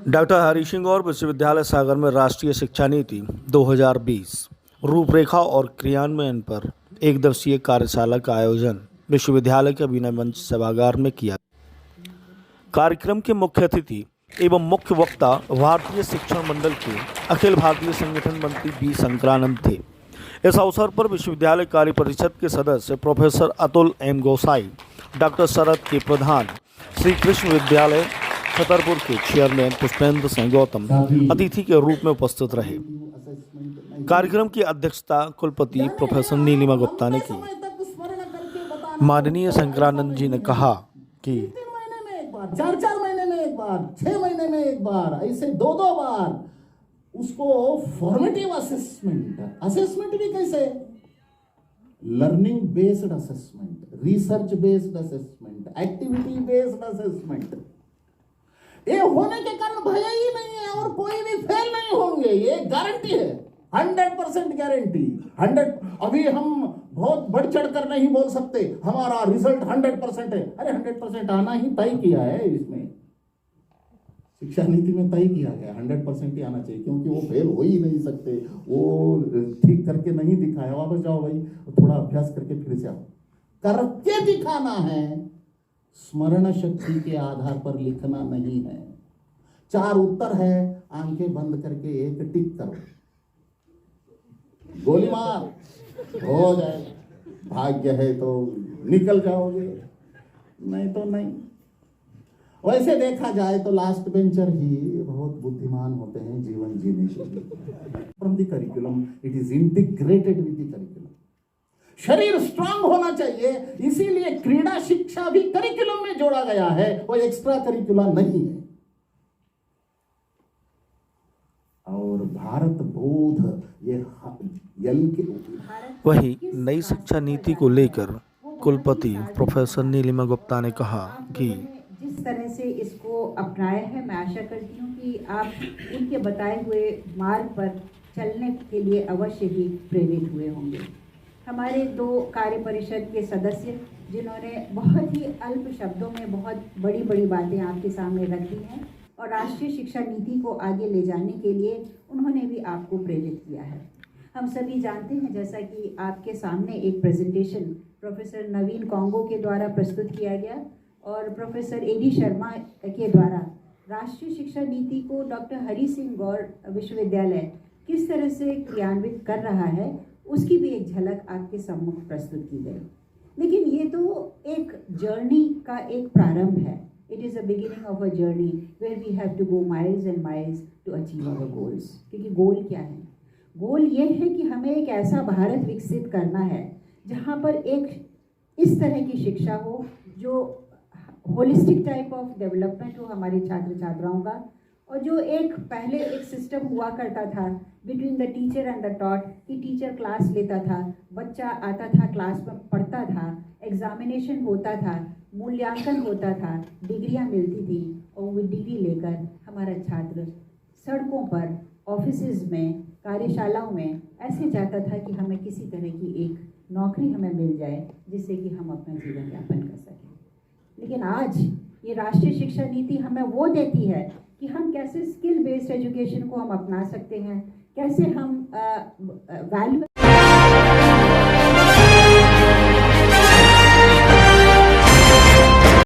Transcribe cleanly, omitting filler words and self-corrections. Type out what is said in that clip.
Doctor Hari Singh और विश्वविद्यालय सागर में राष्ट्रीय शिक्षा नीति 2020 रूपरेखा और क्रियान्वयन पर एक दिवसीय कार्यशाला का आयोजन विश्वविद्यालय के अभिनय मंच सभागार में किया। कार्यक्रम के मुख्य अतिथि एवं मुख्य वक्ता भारतीय शिक्षण मंडल के अखिल भारतीय संगठन मंत्री बी शंकरानंद थे। इस अवसर पर विश्वविद्यालय कार्य परिषद के सदस्य प्रोफेसर अतुल एम गोसाई, डॉक्टर शरद के प्रधान, श्री कृष्ण विद्यालय छतरपुर के चेयरमैन पुष्पेंद्र सिंह गौतम अतिथि के रूप में उपस्थित रहे। कार्यक्रम की अध्यक्षता कुलपति प्रोफेसर नीलिमा गुप्ता ने की। माननीय शंकरानंद जी ने कहा कि 4 महीने में एक बार, 6 महीने में एक बार, ऐसे 2 बार उसको फॉर्मेटिव असेसमेंट भी कैसे, learning based assessment, research based assessment, activity based assessment, ये होने के कारण भय ही नहीं है और कोई भी फेल नहीं होंगे, ये गारंटी है, 100% गारंटी। 100 अभी हम बहुत बढ़ चढ़ कर नहीं बोल सकते हमारा रिजल्ट 100% है। अरे 100% आना ही तय किया है, इसमें शिक्षा नीति में तय किया गया 100% ही आना चाहिए, क्योंकि वो फेल हो ही नहीं सकते, वो ठीक करके नहीं दिखाया। वापस जाओ भाई, थोड़ा अभ्यास करके फिर से आओ, करके दिखाना है। स्मरण शक्ति के आधार पर लिखना नहीं है। 4 उत्तर है, आंखें बंद करके एक टिक करो, गोली मार, हो जाए, भाग्य है तो निकल जाओगे, नहीं तो नहीं। वैसे देखा जाए तो लास्ट बेंचर ही बहुत बुद्धिमान होते हैं जीवन जीने के लिए। From the curriculum it is integrated with the curriculum. शरीर स्ट्रांग होना चाहिए, इसीलिए क्रीड़ा शिक्षा भी करिकुलम में जोड़ा गया है, वो एक्स्ट्रा करिकुलर नहीं है। और भारत बोध ये वही नई शिक्षा नीति को लेकर कुलपति प्रोफेसर नीलिमा गुप्ता ने कहा कि जिस तरह से इसको अपनाया है, मैं आशा करती हूँ कि आप उनके बताए हुए मार्ग पर चलने के लिए अवश्य ही प्रेरित हुए होंगे। हमारे 2 कार्य परिषद के सदस्य जिन्होंने बहुत ही अल्प शब्दों में बहुत बड़ी बड़ी बातें आपके सामने रख दी हैं और राष्ट्रीय शिक्षा नीति को आगे ले जाने के लिए उन्होंने भी आपको प्रेरित किया है। हम सभी जानते हैं, जैसा कि आपके सामने एक प्रेजेंटेशन प्रोफेसर नवीन कॉन्गो के द्वारा प्रस्तुत किया गया और प्रोफेसर एडी शर्मा के द्वारा राष्ट्रीय शिक्षा नीति को डॉक्टर हरि सिंह गौर विश्वविद्यालय किस तरह से क्रियान्वित कर रहा है, उसकी भी एक झलक आपके सम्मुख प्रस्तुत की गई। लेकिन ये तो एक जर्नी का एक प्रारंभ है। It is a beginning of a journey where we have to go miles and miles to achieve our goals. क्योंकि गोल क्या है? गोल ये है कि हमें एक ऐसा भारत विकसित करना है जहाँ पर एक इस तरह की शिक्षा हो जो होलिस्टिक टाइप ऑफ डेवलपमेंट हो हमारे छात्र छात्राओं का, और जो एक पहले एक सिस्टम हुआ करता था between the teacher and the taught, कि टीचर क्लास लेता था, बच्चा आता था, क्लास में पढ़ता था, एग्जामिनेशन होता था, मूल्यांकन होता था, डिग्रियां मिलती थी और वो डिग्री लेकर हमारा छात्र सड़कों पर, ऑफिसेज में, कार्यशालाओं में ऐसे जाता था कि हमें किसी तरह की एक नौकरी हमें मिल जाए जिससे कि हम अपना जीवन यापन कर सकें। लेकिन आज ये राष्ट्रीय शिक्षा नीति हमें वो देती है कि हम कैसे स्किल बेस्ड एजुकेशन को हम अपना सकते हैं, कैसे हम वैल्यू